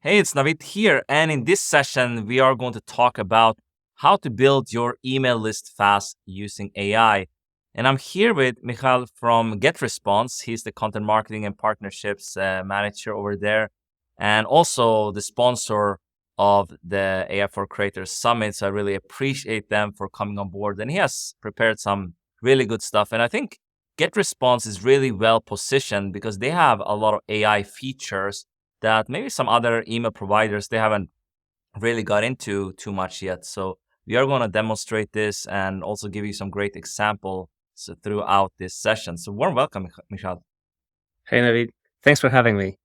Hey, it's Navid here, and in this session, we are going to talk about how to build your email list fast using AI. And I'm here with Michal from GetResponse. He's the content marketing and partnerships manager over there, and also the sponsor of the AI for Creators Summit. So I really appreciate them for coming on board. And he has prepared some really good stuff. And I think GetResponse is really well positioned because they have a lot of AI features that maybe some other email providers they haven't really got into too much yet. So we are going to demonstrate this and also give you some great examples throughout this session. So warm welcome, Michal. Hey Navid, thanks for having me.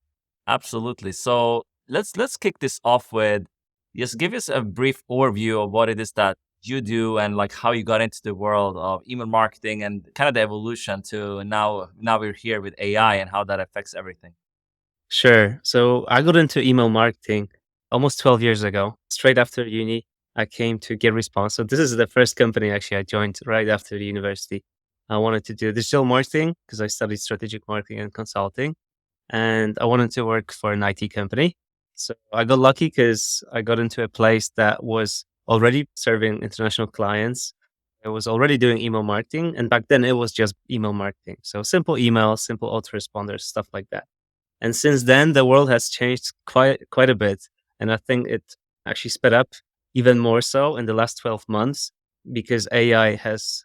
Absolutely. So let's kick this off with just give us a brief overview of what it is that you do and like how you got into the world of email marketing and kind of the evolution to now we're here with AI and how that affects everything. Sure. So I got into email marketing almost 12 years ago. Straight after uni, I came to GetResponse. So this is the first company actually I joined right after the university. I wanted to do digital marketing because I studied strategic marketing and consulting, and I wanted to work for an IT company. So I got lucky because I got into a place that was already serving international clients. It was already doing email marketing. And back then it was just email marketing. So simple emails, simple autoresponders, stuff like that. And since then, the world has changed quite a bit, and I think it actually sped up even more so in the last 12 months because AI has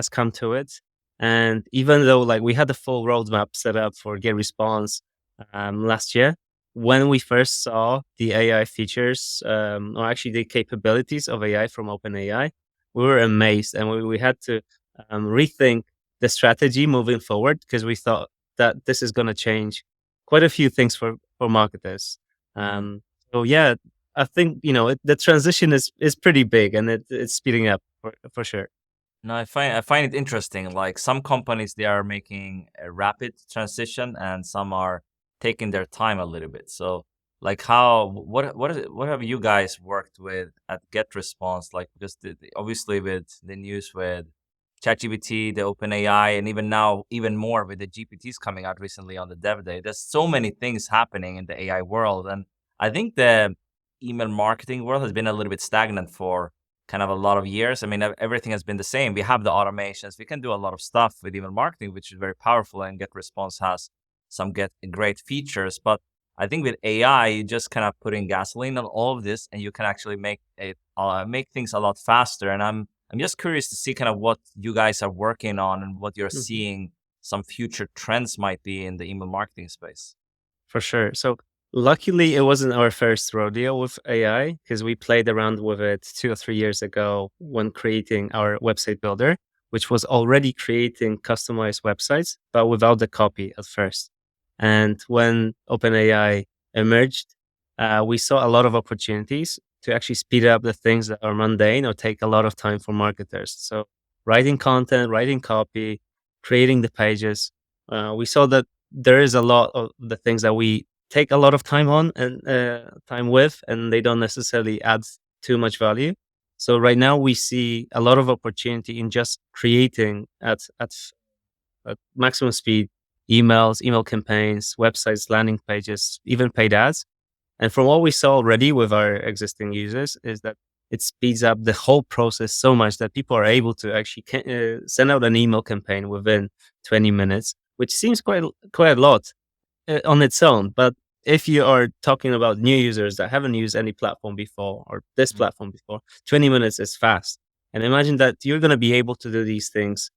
come to it. And even though like we had a full roadmap set up for GetResponse last year, when we first saw the AI features, or actually the capabilities of AI from OpenAI, we were amazed, and we had to rethink the strategy moving forward because we thought that this is going to change quite a few things for marketers. Mm. So yeah, I think the transition is pretty big, and it's speeding up for sure. No, I find it interesting. Like some companies, they are making a rapid transition, and some are taking their time a little bit. So, like, what have you guys worked with at GetResponse? Like, because obviously with the news with ChatGPT, the OpenAI, and even now, even more with the GPTs coming out recently on the Dev Day. There's so many things happening in the AI world, and I think the email marketing world has been a little bit stagnant for kind of a lot of years. I mean, everything has been the same. We have the automations. We can do a lot of stuff with email marketing, which is very powerful. And GetResponse has some get great features. But I think with AI, you just kind of putting gasoline on all of this, and you can actually make things a lot faster. And I'm just curious to see kind of what you guys are working on and what you're Mhm. seeing some future trends might be in the email marketing space. For sure. So luckily, it wasn't our first rodeo with AI because we played around with it 2 or 3 years ago when creating our website builder, which was already creating customized websites, but without the copy at first. And when OpenAI emerged, we saw a lot of opportunities to actually speed up the things that are mundane or take a lot of time for marketers. So writing content, writing copy, creating the pages. We saw that there is a lot of the things that we take a lot of time on and time with, and they don't necessarily add too much value. So right now we see a lot of opportunity in just creating at maximum speed emails, email campaigns, websites, landing pages, even paid ads. And from what we saw already with our existing users is that it speeds up the whole process so much that people are able to actually send out an email campaign within 20 minutes, which seems quite a lot on its own. But if you are talking about new users that haven't used any platform before or this Mm. platform before, 20 minutes is fast. And imagine that you're going to be able to do these things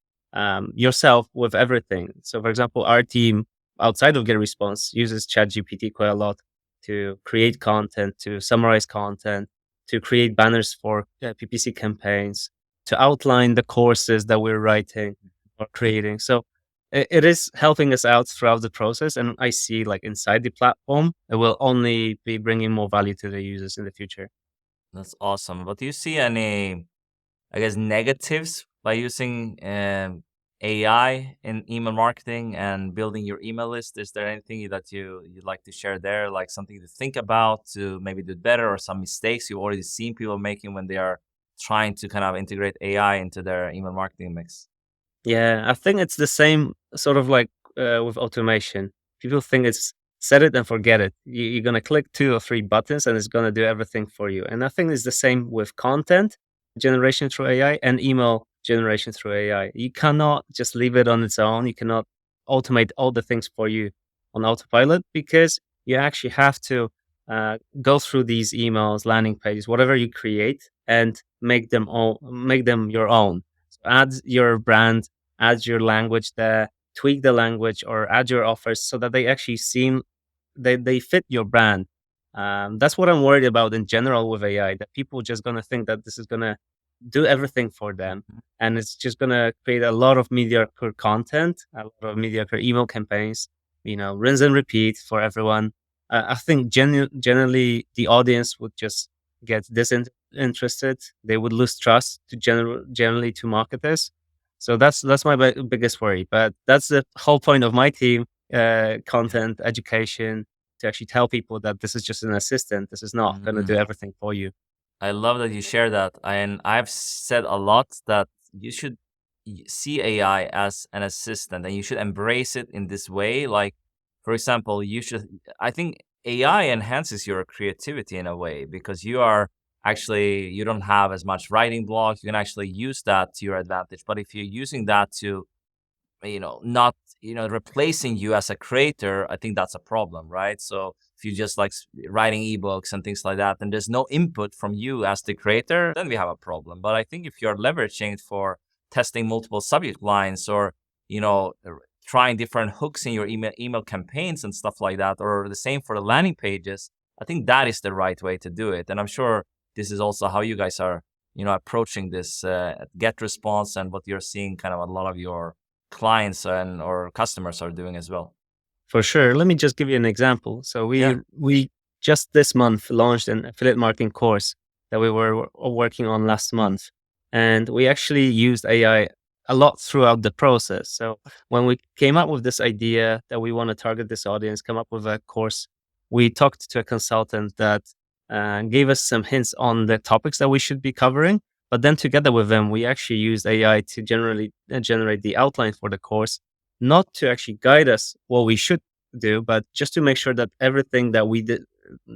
yourself with everything. So, for example, our team outside of GetResponse uses ChatGPT quite a lot to create content, to summarize content, to create banners for PPC campaigns, to outline the courses that we're writing or creating. So it is helping us out throughout the process, and I see like inside the platform, it will only be bringing more value to the users in the future. That's awesome. But do you see any, I guess, negatives by using AI in email marketing and building your email list? Is there anything that you'd like to share there, like something to think about to maybe do it better, or some mistakes you've already seen people making when they are trying to kind of integrate AI into their email marketing mix? Yeah, I think it's the same sort of like with automation. People think it's set it and forget it. You're going to click 2 or 3 buttons and it's going to do everything for you. And I think it's the same with content generation through AI and email generation through AI. You cannot just leave it on its own. You cannot automate all the things for you on autopilot, because you actually have to go through these emails, landing pages, whatever you create, and make them your own. So add your brand, add your language there, tweak the language, or add your offers so that they actually seem they fit your brand. That's what I'm worried about in general with AI. That people just gonna think that this is gonna do everything for them, Mhm. and it's just gonna create a lot of mediocre content, a lot of mediocre email campaigns. Rinse and repeat for everyone. I think generally the audience would just get disinterested. They would lose trust to generally to marketers. So that's my biggest worry. But that's the whole point of my team: Yeah. content education, to actually tell people that this is just an assistant. This is not going to do Mhm. everything for you. I love that you share that. And I've said a lot that you should see AI as an assistant and you should embrace it in this way. Like, for example, I think AI enhances your creativity in a way because you don't have as much writing blocks. You can actually use that to your advantage. But if you're using that to not, replacing you as a creator, I think that's a problem, right? So if you just like writing ebooks and things like that, and there's no input from you as the creator, then we have a problem. But I think if you're leveraging it for testing multiple subject lines or, trying different hooks in your email campaigns and stuff like that, or the same for the landing pages, I think that is the right way to do it. And I'm sure this is also how you guys are, approaching this GetResponse and what you're seeing kind of a lot of your clients and or customers are doing as well. For sure. Let me just give you an example. So Yeah. we just this month launched an affiliate marketing course that we were working on last month, and we actually used AI a lot throughout the process. So when we came up with this idea that we want to target this audience, come up with a course, we talked to a consultant that gave us some hints on the topics that we should be covering. But then together with them, we actually used AI to generally generate the outline for the course, not to actually guide us what we should do, but just to make sure that everything that we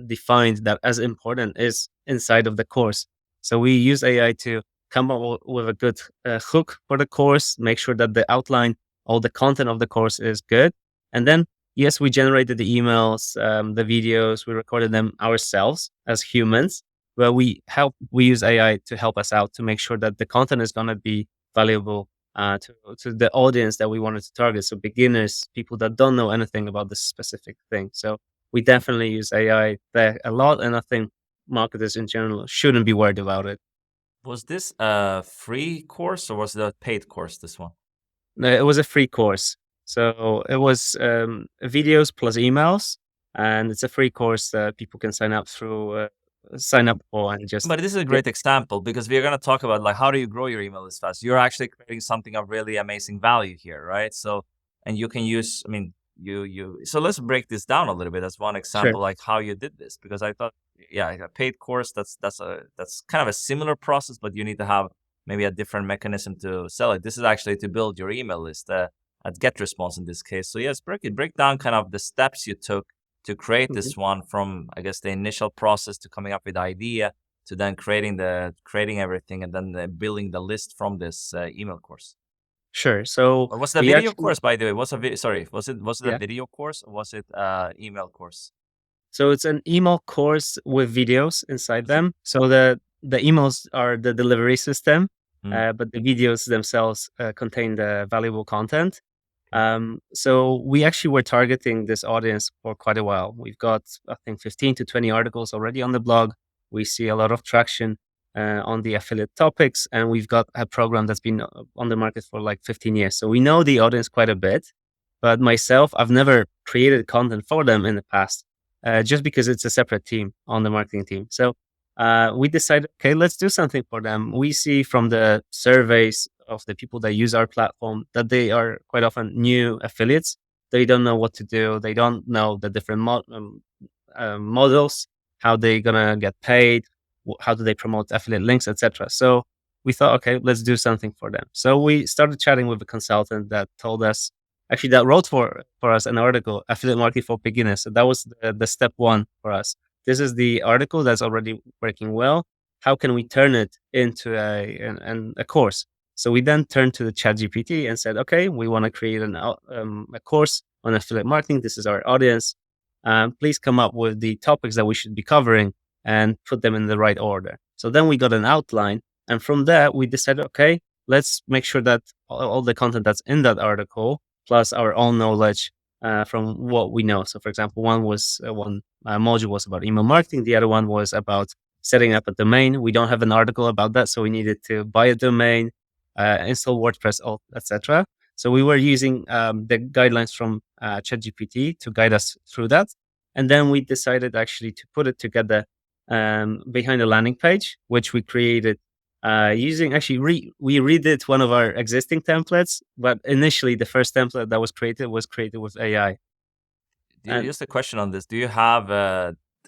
defined that as important is inside of the course. So we use AI to come up with a good hook for the course, make sure that the outline, all the content of the course is good. And then, yes, we generated the emails, the videos, we recorded them ourselves as humans, but we use AI to help us out to make sure that the content is going to be valuable to the audience that we wanted to target. So beginners, people that don't know anything about this specific thing. So we definitely use AI there a lot, and I think marketers in general shouldn't be worried about it. Was this a free course or was it a paid course, this one? No, it was a free course, so it was videos plus emails, and it's a free course that people can sign up for and just But this is a get. great example because we're going to talk about like how do you grow your email list fast? You're actually creating something of really amazing value here, right? So, and you can use, I mean, so let's break this down a little bit. That's one Sure. example, like how you did this, because I thought, yeah, a paid course, that's kind of a similar process, but you need to have maybe a different mechanism to sell it. This is actually to build your email list at GetResponse in this case. So yes, break down kind of the steps you took to create Mhm. this one from, I guess, the initial process to coming up with the idea to then creating everything and then building the list from this email course. Sure. So Or was it a we video actually, course, by the way? Sorry, was it a yeah. video course or was it email course? So it's an email course with videos inside Okay. them. So the emails are the delivery system, Mm, but the videos themselves contain the valuable content. okay. So we actually were targeting this audience for quite a while. We've got, I think, 15 to 20 articles already on the blog. We see a lot of traction on the affiliate topics, and we've got a program that's been on the market for like 15 years. So we know the audience quite a bit. But myself, I've never created content for them in the past, just because it's a separate team on the marketing team. So we decided, okay, let's do something for them. We see from the surveys of the people that use our platform that they are quite often new affiliates. They don't know what to do. They don't know the different models, how they gonna get paid, how do they promote affiliate links, etc. So we thought, okay, let's do something for them. So we started chatting with a consultant that told us actually that wrote for us an article, affiliate marketing for beginners. So that was the step one for us. This is the article that's already working well. How can we turn it into a course? So we then turned to the chat GPT and said, okay, we want to create a course on affiliate marketing. This is our audience. Please come up with the topics that we should be covering and put them in the right order. So then we got an outline. And from there, we decided, okay, let's make sure that all the content that's in that article, plus our own knowledge from what we know. So, for example, one module was about email marketing. The other one was about setting up a domain. We don't have an article about that, so we needed to buy a domain, install WordPress, etc. So we were using the guidelines from ChatGPT to guide us through that. And then we decided actually to put it together behind a landing page, which we created using we redid one of our existing templates, but initially the first template that was created with AI. And Just a question on this. Do you have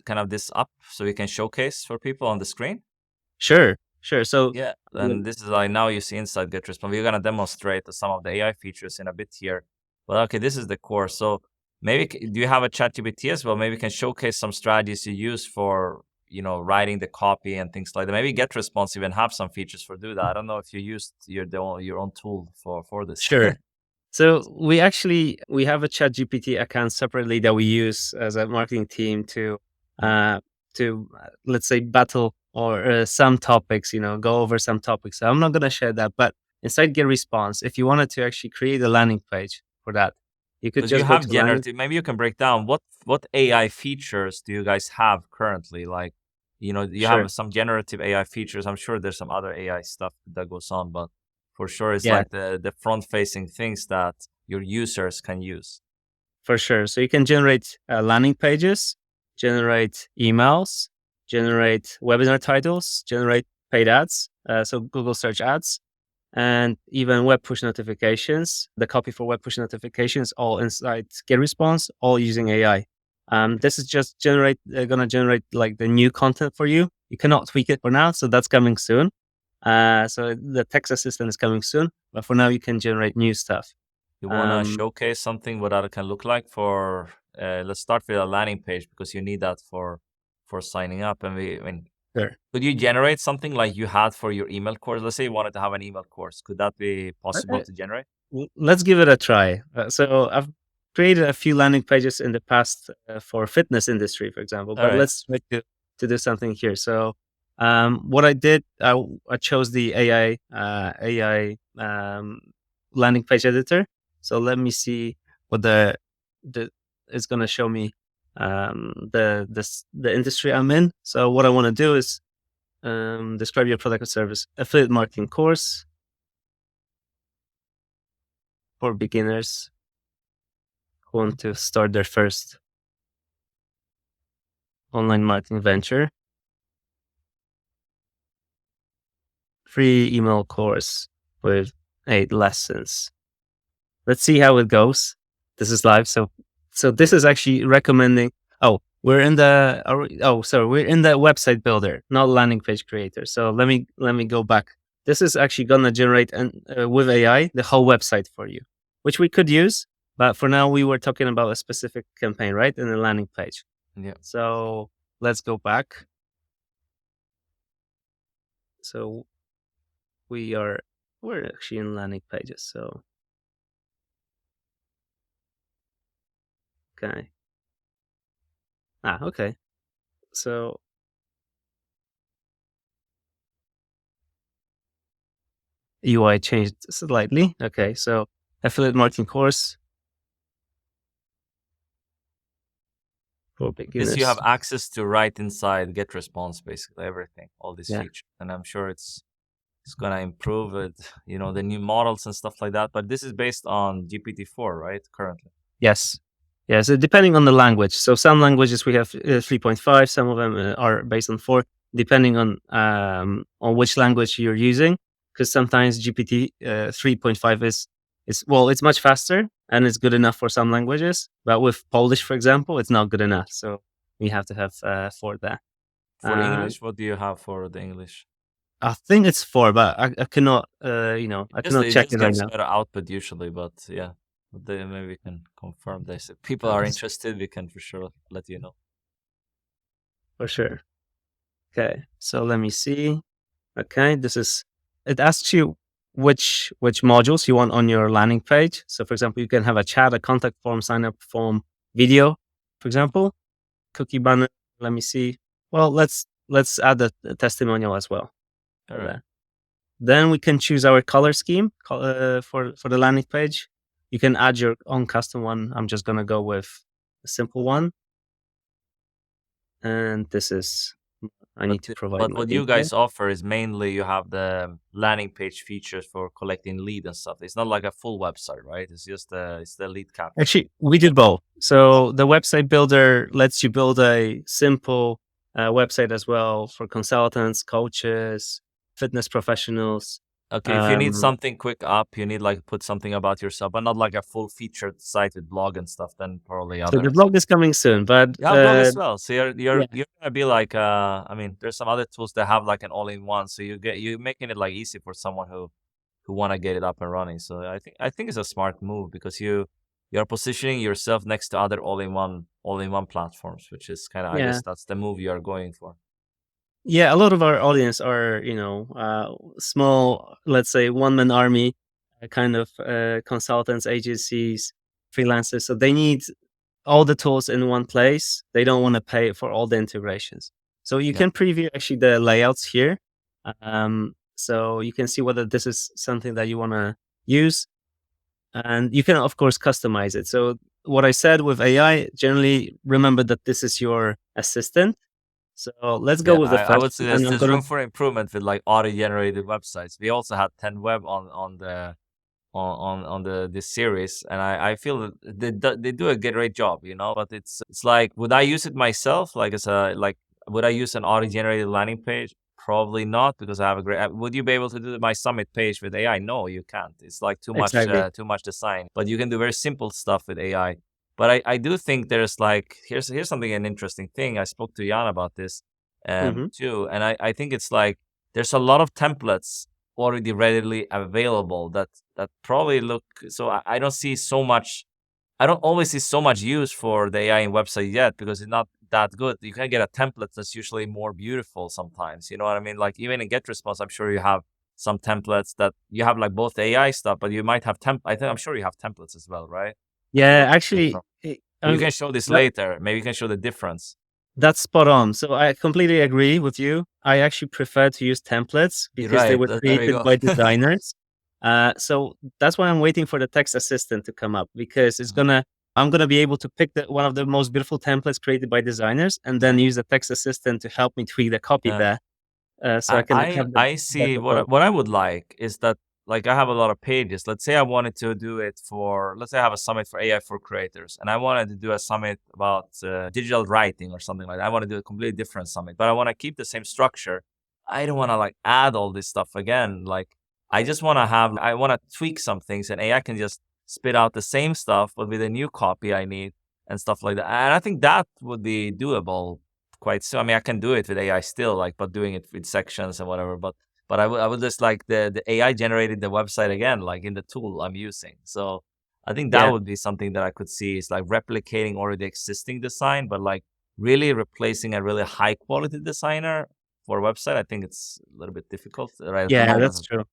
kind of this up so you can showcase for people on the screen? sure. So Yeah, and this is like now you see inside GetResponse. We're gonna demonstrate some of the AI features in a bit here. But okay, this is the core. So maybe do you have a ChatGPT as well? Maybe you can showcase some strategies you use for writing the copy and things like that. Maybe GetResponse even have some features for do that. I don't know if you used your own tool for this. sure. So we have a ChatGPT account separately that we use as a marketing team to let's say battle or some topics, go over some topics. So I'm not going to share that, but inside GetResponse, if you wanted to actually create a landing page for that, you could Because you just go have to landing. generative, maybe you can break down what AI features do you guys have currently? Like, you Sure. have some generative AI features. I'm sure there's some other AI stuff that goes on, but for sure it's Yeah, like the front-facing things that your users can use. for sure. So you can generate landing pages, generate emails, generate webinar titles, generate paid ads, so Google search ads, and even web push notifications. The copy for web push notifications, all inside GetResponse, all using AI. This is just gonna generate like the new content for you. You cannot tweak it for now, so that's coming soon. So the text assistant is coming soon, but for now you can generate new stuff. You want to Um, showcase something what that can look like for, let's start with a landing page because you need that for signing up. And sure. could you generate something like you had for your email course? Let's say you wanted to have an email course. Could that be possible to generate? Let's give it a try. So I've created a few landing pages in the past for fitness industry, for example, All but right. let's try to do something here. So what I did, I chose the AI landing page editor. So let me see what the it's going to show me the industry I'm in. So what I want to do is describe your product or service, affiliate marketing course for beginners who want to start their first online marketing venture. Free email course with 8 lessons. Let's see how it goes. This is live. So this is actually recommending. Oh, we're in the. We're in the website builder, not landing page creator. So let me go back. This is actually gonna generate with AI the whole website for you, which we could use. But for now, we were talking about a specific campaign, right? In the landing page. Yeah. So let's go back. So we're actually in landing pages. So okay. Okay. So UI changed slightly. Okay. So affiliate marketing course for This you have beginners. access to right inside GetResponse, basically everything, all these Yeah. features, and I'm sure it's gonna improve it, the new models and stuff like that. But this is based on GPT-4, right? Currently. Yes. Yeah. So depending on the language. So some languages we have 3.5. Some of them are based on 4, depending on which language you're using. Because sometimes GPT 3.5 is well, it's much faster and it's good enough for some languages. But with Polish, for example, it's not good enough. So we have to have 4 there. For English, what do you have for the English? I think it's 4, but I cannot, I Just cannot it check just it right gives now. better output usually, but yeah. But then maybe we can confirm this. If people are That's interested, we can for sure let you know. for sure. Okay, so let me see. Okay, it asks you which modules you want on your landing page. So for example, you can have a chat, a contact form, sign up form, video, for example, cookie banner. Let me see. Well, let's add a testimonial as well All for right. that. Then we can choose our color scheme for the landing page. You can add your own custom one. I'm just gonna go with a simple one, and this is I need to provide But my what you details. guys offer is mainly you have the landing page features for collecting lead and stuff. It's not like a full website, right? It's just it's the lead capture. Actually, we do both. So the website builder lets you build a simple website as well for consultants, coaches, fitness professionals. Okay, if you need Um, something quick up, you need like put something about yourself, but not like a full featured site with blog and stuff. Then probably so the others. blog is coming soon, but You have blog as well, so yeah, you're gonna be like I mean, there's some other tools that have like an all-in-one, so you're making it like easy for someone who want to get it up and running. So I think it's a smart move because you're positioning yourself next to other all-in-one platforms, which is kind of I yeah, guess that's the move you are going for. yeah. A lot of our audience are small, let's say one man army, kind of consultants, agencies, freelancers. So they need all the tools in one place. They don't want to pay for all the integrations. So you Yeah. can preview actually the layouts here. So you can see whether this is something that you want to use. And you can, of course, customize it. So what I said with AI, generally remember that this is your assistant. So let's go Yeah, with the I first would one. say And I'm there's going room to, for improvement with like auto-generated websites. We also had 10 web on the on the this series, and I feel that they do a great job, but it's like, would I use it myself, like as a like would I use an auto generated landing page? Probably not, because I have a great would you be able to do my summit page with AI? No, you can't. It's like exactly. too much design, but you can do very simple stuff with AI. But I do think there's like here's something, an interesting thing. I spoke to Jan about this Hmm. too, and I think it's like there's a lot of templates already readily available that probably look, so I don't see so much. I don't always see so much use for the AI in website yet because it's not that good. You can get a template that's usually more beautiful sometimes. You know what I mean? Like even in GetResponse, I'm sure you have some templates that you have like both AI stuff, but you might have I'm sure you have templates as well, right? I Yeah, forgot where it came actually, from. You can show this that, later. Maybe you can show the difference. that's spot on. So I completely agree with you. I actually prefer to use templates You're because they right. were There we created go. by designers. So that's why I'm waiting for the text assistant to come up because I'm gonna be able to pick one of the most beautiful templates created by designers and then use the text assistant to help me tweak the copy Yeah. there, so I I can I have the I see better product. what I would like is that, like, I have a lot of pages. Let's say I wanted to do it for, let's say I have a summit for AI for creators, and I wanted to do a summit about digital writing or something like that. I want to do a completely different summit, but I want to keep the same structure. I don't want to like add all this stuff again. Like, I want to tweak some things, and AI can just spit out the same stuff, but with a new copy I need and stuff like that. And I think that would be doable quite soon. I mean, I can do it with AI still, like, but doing it with sections and whatever. But I would just like the AI generated the website again, like in the tool I'm using. So I think that Yeah, would be something that I could see is like replicating already existing design, but like really replacing a really high quality designer for a website. I think it's a little bit difficult right at the yeah, that's moment. true.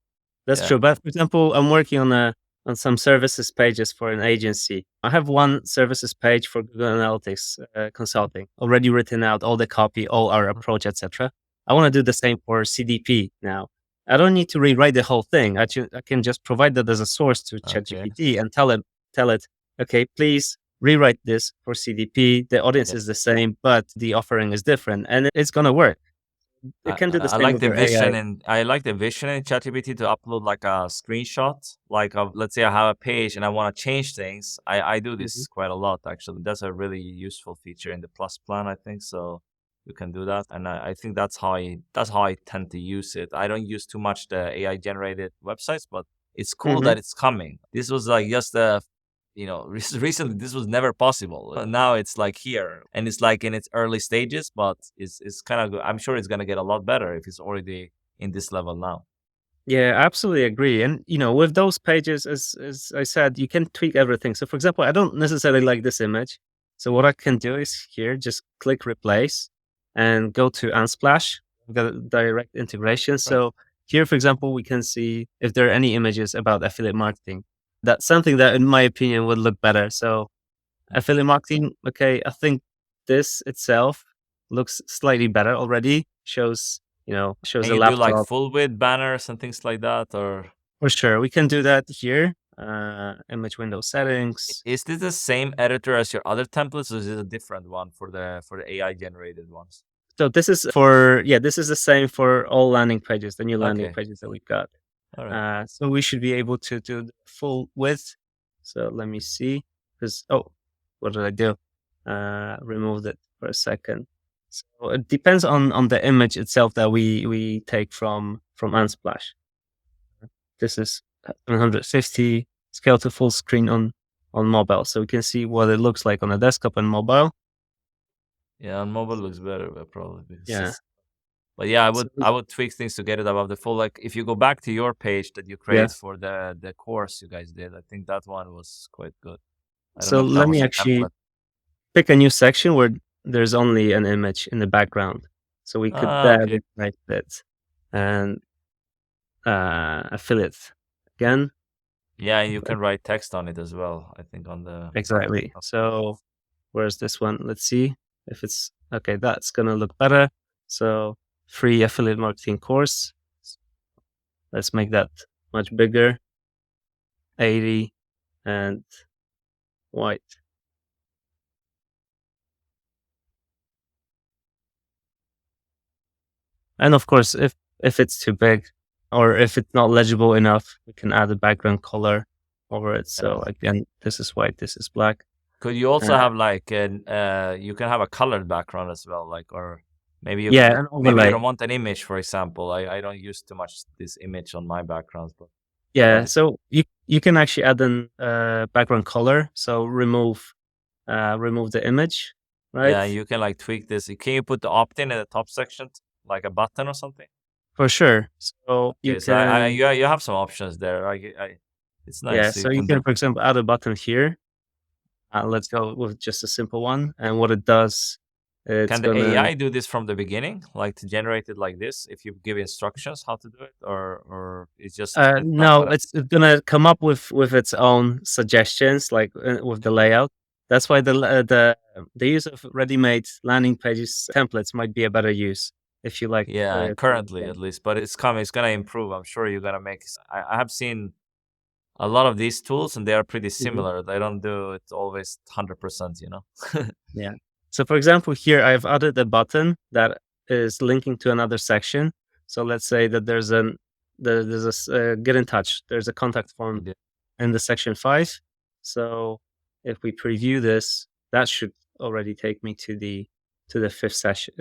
That's Yeah. true. But for example, I'm working on some services pages for an agency. I have one services page for Google Analytics consulting already written out, all the copy, all our approach, etc. I want to do the same for CDP now. I don't need to rewrite the whole thing. I can just provide that as a source to Okay. ChatGPT and tell it, okay, please rewrite this for CDP. The audience Yeah. is the same, but the offering is different, and it's gonna work. It can do the I same like with the your vision, AI. and I like the vision in ChatGPT to upload like a screenshot. Like, of, let's say I have a page and I want to change things. I do Mhm. this quite a lot actually. That's a really useful feature in the Plus plan, I think. So you can do that, and I think that's how I tend to use it. I don't use too much the AI generated websites, but it's cool Mhm. that it's coming. This was like just a recently this was never possible. Now it's like here, and it's like in its early stages, but it's kind of, I'm sure it's going to get a lot better if it's already in this level now. Yeah, I absolutely agree. And with those pages, as I said, you can tweak everything. So, for example, I don't necessarily like this image. So, what I can do is here just click replace and go to Unsplash. We've got a direct integration. Right. So, here, for example, we can see if there are any images about affiliate marketing. That's something that, in my opinion, would look better. So, affiliate marketing, okay, I think this itself looks slightly better already. Shows Can a you do like laptop. full width banners and things like that, or For sure, we can do that here. Image window settings. is this the same editor as your other templates, or is it a different one for the AI generated ones? So this is the same for all landing pages, the new landing Okay, pages that we've got. all right. So we should be able to do the full width. So let me see. What did I do? Removed it for a second. So it depends on the image itself that we take from Unsplash. This is 750 scale to full screen on mobile, so we can see what it looks like on a desktop and mobile. Yeah, on mobile looks better, but probably because Yeah. but yeah, So I would tweak things to get it above the full. Like if you go back to your page that you yeah. create for the course you guys did, I think that one was quite good. I don't So know if that let was me a actually template. pick a new section where there's only an image in the background. So we could Ah, then okay. write it and affiliate again. Yeah, you can write text on it as well. I think on the Exactly. So where's this one? Let's see if it's okay. That's gonna look better. So free affiliate marketing course. Let's make that much bigger. 80 and white. And of course, if it's too big or if it's not legible enough, we can add a background color over it. yeah. So again, this is white, this is black. Could you also Uh, have like an you can have a colored background as well, like or maybe you yeah, an maybe you overlay. don't want an image, for example. I don't use too much this image on my backgrounds, but Yeah, that is, so you can actually add an background color. So remove the image, right? yeah, you can like tweak this. Can you put the opt-in in the top section, like a button or something? For sure. So you Okay, so I can you have some options there. It's nice. yeah, So so you you can can, do for example, add a button here. Let's go with just a simple one. And what it does, it's can the gonna AI do this from the beginning, like to generate it like this? If you give instructions how to do it, or it's just instant no, whatever. it's gonna come up with its own suggestions, like with the layout. That's why the use of ready-made landing pages templates might be a better use if you like. Yeah, To- currently at least, but it's coming. It's gonna improve. I'm sure you're gonna make. I have seen a lot of these tools, and they are pretty Mhm. similar. They don't do it always 100%. You know. Yeah. So, for example, here I've added a button that is linking to another section. So let's say that there's get in touch. There's a contact form Yeah. in the section 5. So if we preview this, that should already take me to the fifth section,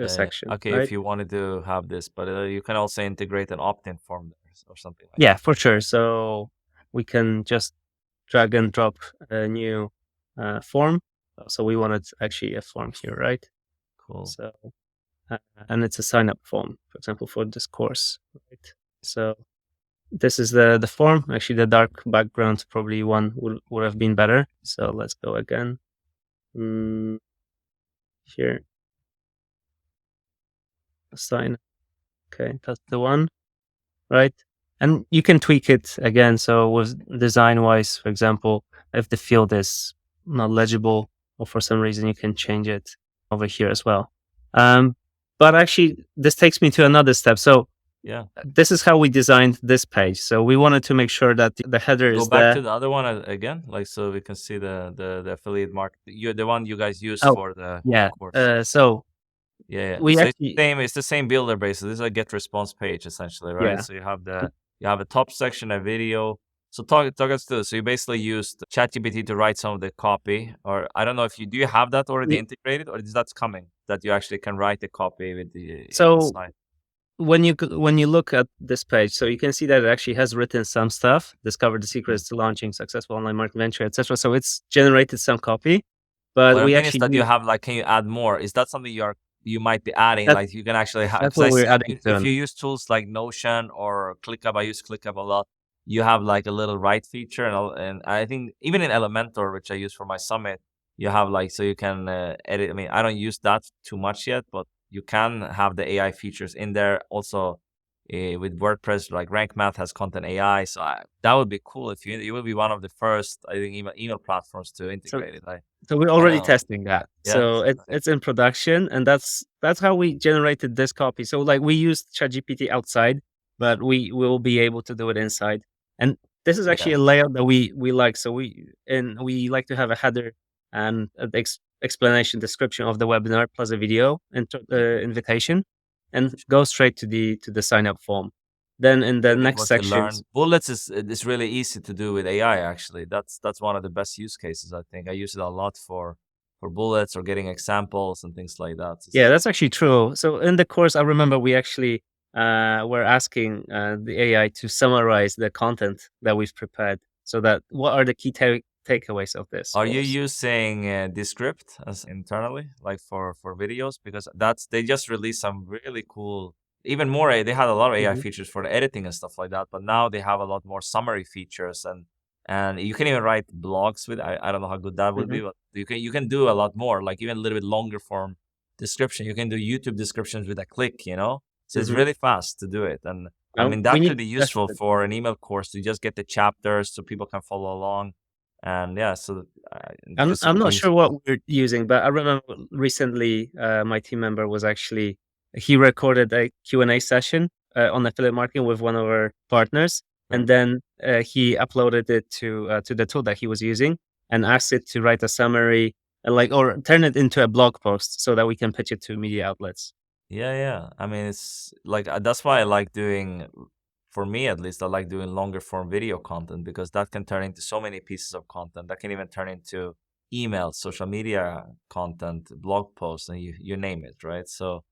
Okay, right? if you wanted to have this, but you can also integrate an opt-in form there or something like Yeah, that. for sure. So we can just drag and drop a new form. So we wanted actually a form here, right? Cool. So uh, and it's a sign up form, for example, for this course, right? So this is the form. Actually, the dark background probably one would have been better. So let's go again. Mm, here, assign. Okay, that's the one, right? And you can tweak it again. So with design wise, for example, if the field is not legible or for some reason, you can change it over here as well. But actually, this takes me to another step. So Yeah. this is how we designed this page. So we wanted to make sure that the header Go is back there. to the other one again, like so we can see the affiliate market. You the one you guys use Oh, for the yeah. course. So Yeah, yeah. we So actually, it's the same builder base. So this is a get response page essentially, right? yeah. So you have a top section, a video. So talk us through. So you basically used ChatGPT to write some of the copy, or I don't know if you do you have that already we- integrated, or is that coming that you actually can write the copy with the So inside? when you look at this page, so you can see that it actually has written some stuff, discover the Mm. secrets to launching successful online marketing venture, etc. So it's generated some copy, but What I we mean is actually that you use, have like, can you add more? Is that something you are you might be adding. That Like you can actually have, that's because I what we're see adding if soon. you use tools like Notion or ClickUp, I use ClickUp a lot. You have like a little write feature, and I think even in Elementor, which I use for my summit, you have like so you can edit. I mean, I don't use that too much yet, but you can have the AI features in there. Also, with WordPress, like Rank Math has content AI, so that would be cool if you will be one of the first, I think, email platforms to So integrate it. so we're I already know. testing that. Yeah. So it's in production, and that's how we generated this copy. So like we used ChatGPT outside, but we will be able to do it inside. And this is actually Yeah. a layout that we like. So we like to have a header and an explanation description of the webinar plus a video invitation, and go straight to the sign up form. Then in the Really next what you sections, learn. Bullets is really easy to do with AI. Actually, that's one of the best use cases. I think I use it a lot for bullets or getting examples and things like that. yeah, that's actually true. So in the course, I remember we actually were asking the AI to summarize the content that we've prepared. So that what are the key takeaways of this Are you course? using Descript as internally, like for videos? Because they just released some really cool, even more. They had a lot of AI Mhm. features for the editing and stuff like that, but now they have a lot more summary features, and you can even write blogs with. I don't know how good that would Mhm. be, but you can do a lot more, like even a little bit longer form description. You can do YouTube descriptions with a click, So it's Mhm. really fast to do it, and I mean We that need could to be test useful it. for an email course to just get the chapters so people can follow along. And yeah, so this I'm could be not sure useful. what we're using, but I remember recently my team member was actually he recorded a Q&A session on affiliate marketing with one of our partners, Sure. and then he uploaded it to the tool that he was using and asked it to write a summary and like or turn it into a blog post so that we can pitch it to media outlets. Yeah, yeah. I mean, it's like that's why I like doing, for me at least, I like doing longer form video content because that can turn into so many pieces of content. That can even turn into emails, social media content, blog posts, and you name it, right? So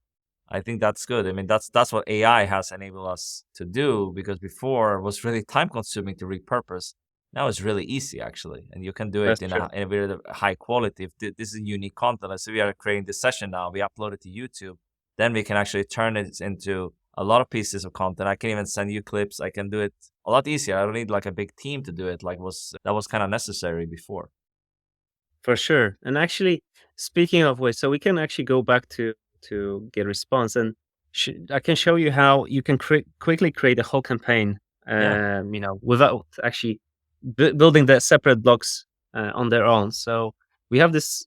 I think that's good. I mean, that's what AI has enabled us to do because before it was really time consuming to repurpose. Now it's really easy actually, and you can do it That's in true. a very high quality. If this is unique content, let's say we are creating this session now, we upload it to YouTube, then we can actually turn it into a lot of pieces of content. I can even send you clips. I can do it a lot easier. I don't need like a big team to do it. Like that was kind of necessary before. For sure. And actually, speaking of which, so we can actually go back to GetResponse, and I can show you how you can quickly create a whole campaign, Yeah. without actually building the separate blocks on their own. So we have this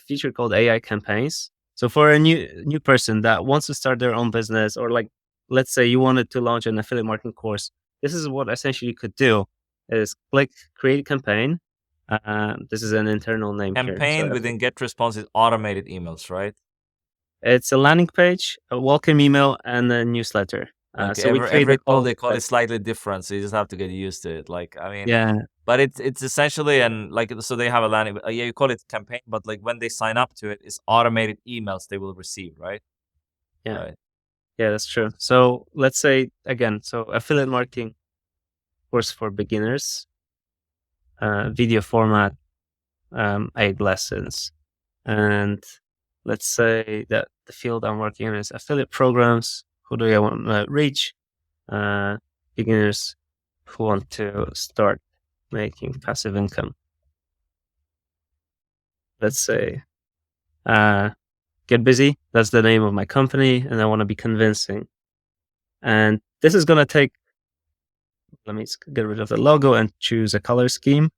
feature called AI campaigns. So for a new person that wants to start their own business, or like let's say you wanted to launch an affiliate marketing course, this is what essentially you could do: is click create campaign. This is an internal name here. So Campaign within GetResponse is automated emails, right? it's a landing page, a welcome email, and a newsletter. Okay, So we create every the tool whole. they call it slightly different, so you just have to get used to it. Like, I mean, Yeah, but it's essentially and like so they have a landing. Yeah, you call it campaign, but like when they sign up to it, it's automated emails they will receive, right? yeah, Right. yeah. That's true. So let's say again, so affiliate marketing course for beginners, video format, 8 lessons, and let's say that the field I'm working in is affiliate programs. Who do I want to reach? Uh, Beginners who want to start making passive income. Let's say uh, get busy. That's the name of my company, and I want to be convincing. And this is going to take, let me get rid of the logo and choose a color scheme.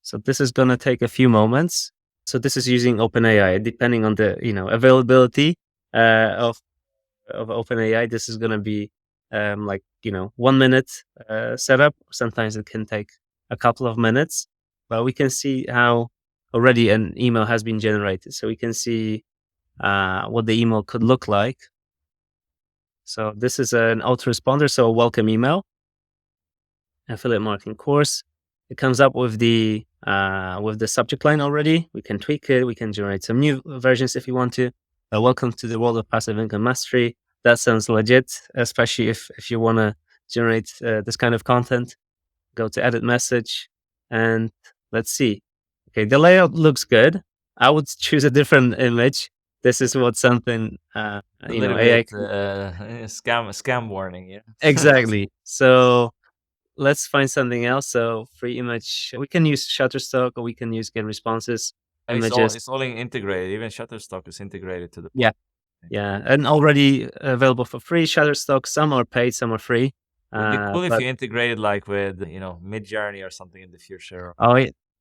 So this is going to take a few moments. So this is using OpenAI. Depending on the availability of OpenAI, this is going to be 1 minute setup. Sometimes it can take a couple of minutes, but we can see how already an email has been generated. So we can see what the email could look like. So this is an autoresponder, so a welcome email, affiliate marketing course. It comes up with the subject line already. We can tweak it. We can generate some new versions if you want to. Welcome to the world of passive income mastery. That sounds legit, especially if you want to generate this kind of content. Go to edit message, and let's see. Okay, the layout looks good. I would choose a different image. this is what something A little AI bit can scam warning, yeah. exactly. So let's find something else. So free image, we can use Shutterstock or we can use GetResponses images. It's all integrated. Even Shutterstock is integrated to the Yeah, platform. yeah, and already available for free. Shutterstock, some are paid, some are free. Would be cool if But you integrated like with, Midjourney or something in the future. oh,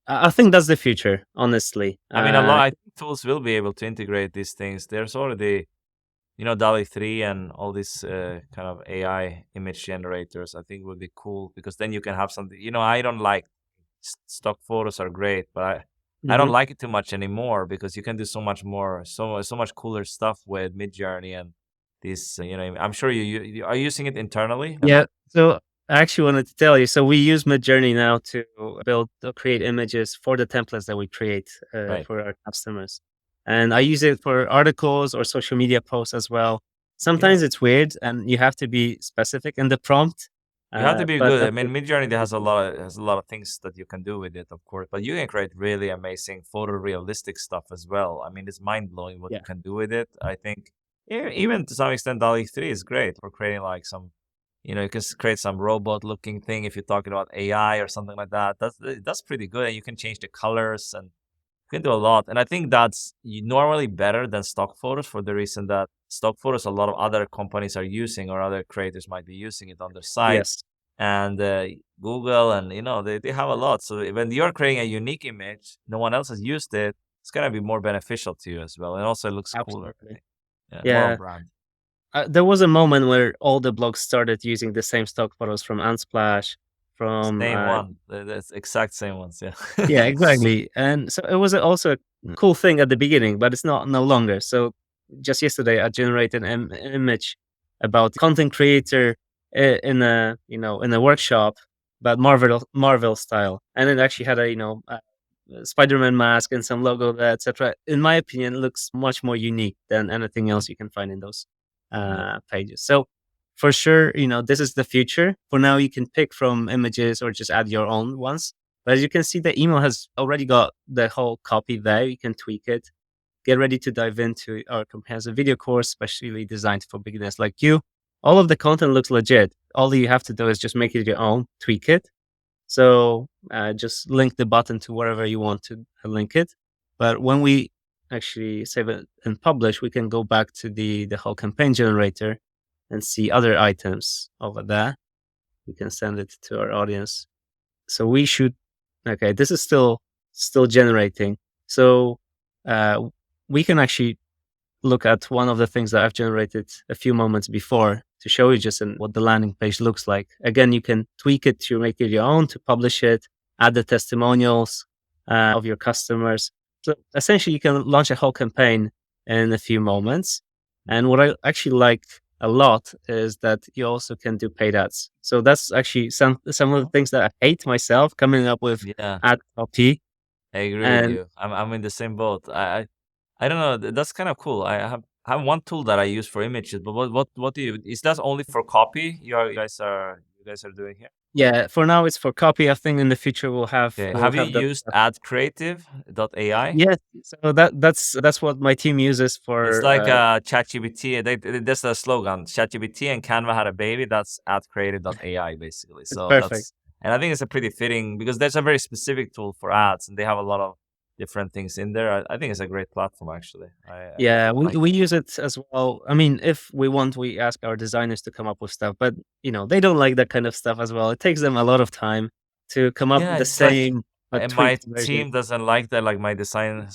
I think that's the future, honestly. I mean, I think tools will be able to integrate these things. There's already, DALL-E 3 and all these kind of AI image generators. I think would be cool because then you can have something. I don't like stock photos are great, but I don't Mhm. like it too much anymore because you can do so much more, so much cooler stuff with Midjourney and these. I'm sure you are using it internally. Yeah. So I actually wanted to tell you. So we use Midjourney now to build or create images for the templates that we create Right. for our customers, and I use it for articles or social media posts as well. Yeah. Sometimes it's weird, and you have to be specific in the prompt. You have to be But good. I at mean, the Midjourney has a lot of things that you can do with it, of course, but you can create really amazing photorealistic stuff as well. I mean, it's mind blowing what you yeah, can do with it. I think even to some extent, DALL-E 3 is great for creating like some, you can create some robot looking thing if you're talking about AI or something like that. That's pretty good, and you can change the colors and you can do a lot. And I think that's normally better than stock photos for the reason that stock photos a lot of other companies are using or other creators might be using it on their site yes, and Google and they have a lot. So when you're creating a unique image, no one else has used it. It's gonna be more beneficial to you as well, and also it looks cooler. I absolutely. think. Yeah, more on Yeah. brand. There was a moment where all the blogs started using the same stock photos from Unsplash, from Same one. That's exact same ones. Yeah. yeah, exactly. And so it was also a cool thing at the beginning, but it's not no longer. So just yesterday, I generated an image about content creator in a in a workshop, but Marvel style, and it actually had a Spider-Man mask and some logo, etc. In my opinion, looks much more unique than anything else you can find in those Yep. pages. So for sure, this is the future. For now, you can pick from images or just add your own ones. But as you can see, the email has already got the whole copy there. You can tweak it. Get ready to dive into our comprehensive video course, specially designed for beginners like you. All of the content looks legit. All you have to do is just make it your own, tweak it. So just link the button to wherever you want to link it. But when we actually save it and publish, we can go back to the whole campaign generator and see other items over there. We can send it to our audience. So we should okay, this is still generating. So uh, we can actually look at one of the things that I've generated a few moments before to show you just what the landing page looks like. Again, you can tweak it to make it your own, to publish it, add the testimonials of your customers. So essentially, you can launch a whole campaign in a few moments. And what I actually like a lot is that you also can do paid ads. So that's actually some of the things that I hate myself coming up with Yeah, ad copy. I agree with And you. I'm in the same boat. I don't know. That's kind of cool. I have one tool that I use for images, but what do you is that only for copy? You guys are doing here? yeah, for now it's for copy. I think in the future Okay. we'll Have you have that. used AdCreative.ai? Yes, so that's what my team uses It's for. like ChatGPT. That's the slogan. ChatGPT and Canva had a baby. That's AdCreative.ai basically. It's So perfect. and I think it's a pretty fitting because there's a very specific tool for ads, and they have a lot of different things in there. I think it's a great platform actually. I Yeah, we like we it. use it as well. I mean, if we want, we ask our designers to come up with stuff, but they don't like that kind of stuff as well. It takes them a lot of time to come up with Yeah, the it's like same but my tweaked version. team doesn't like that. Like my designer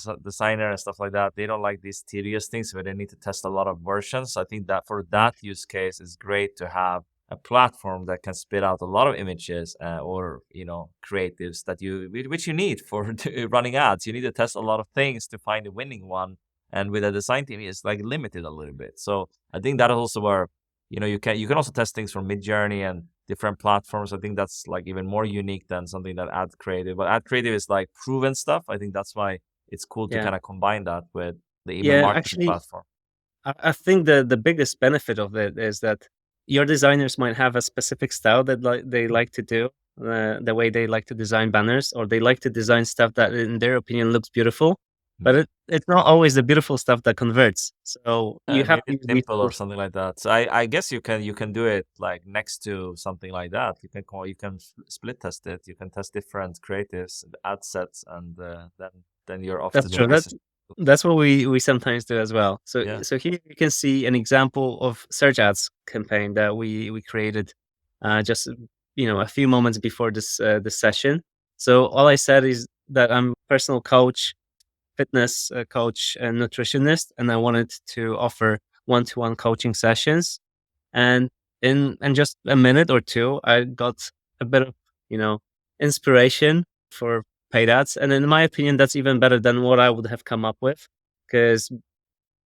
and stuff like that. They don't like these tedious things where they need to test a lot of versions. I think that for that use case, it's great to have a platform that can spit out a lot of images or creatives that which you need for running ads. You need to test a lot of things to find the winning one. And with a design team, it's like limited a little bit. So I think that is also where you can also test things from Midjourney and different platforms. I think that's like even more unique than something that Ad Creative. But Ad Creative is like proven stuff. I think that's why it's cool to Yeah, kind of combine that with the email yeah. marketing Actually, platform. I think the biggest benefit of it is that your designers might have a specific style that they like to do, the way they like to design banners, or they like to design stuff that, in their opinion, looks beautiful. but it's not always the beautiful stuff that converts. So you have Maybe to use these simple or tools. something like that. So I guess you can do it like next to something like that. Split test it. You can test different creatives, ad sets, and then you're off to That's the true. races. That's what we sometimes do as well. So Yeah. here you can see an example of search ads campaign that we created just a few moments before this session. So all I said is that I'm a personal coach, fitness coach, and nutritionist, and I wanted to offer one-to-one coaching sessions. And in just a minute or two, I got a bit of you know inspiration for paid ads, and in my opinion, that's even better than what I would have come up with. Because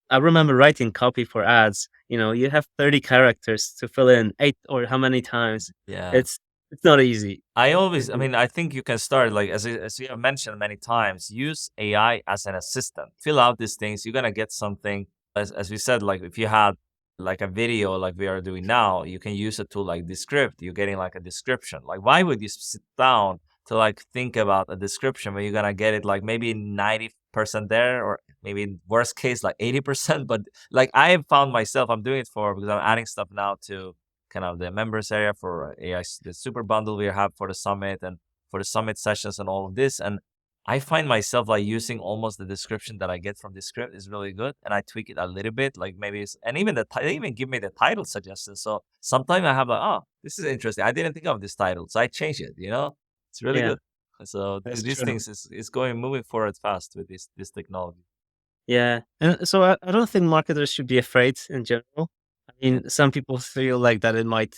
I remember writing copy for ads. You have 30 characters to fill in eight or how many times. Yeah. It's not easy. I mean, I think you can start like as you have mentioned many times, use AI as an assistant. Fill out these things, you're gonna get something. As we said, like if you had like a video like we are doing now, you can use a tool like Descript. You're getting like a description. Like, why would you sit down to like think about a description when you're gonna get it like maybe 90% there, or maybe in worst case like 80%? But like I have found myself, I'm doing it because I'm adding stuff now to kind of the members area for AI, the super bundle we have for the summit and for the summit sessions and all of this. And I find myself like using almost the description that I get from the script is really good, and I tweak it a little bit, like maybe and even they even give me the title suggestions. So sometimes I have like, oh, this is interesting. I didn't think of this title, so I change it. It's really Yeah, good. So that's these true. things is going moving forward fast with this technology. Yeah, and so I don't think marketers should be afraid in general. I Yeah. mean, some people feel like that it might,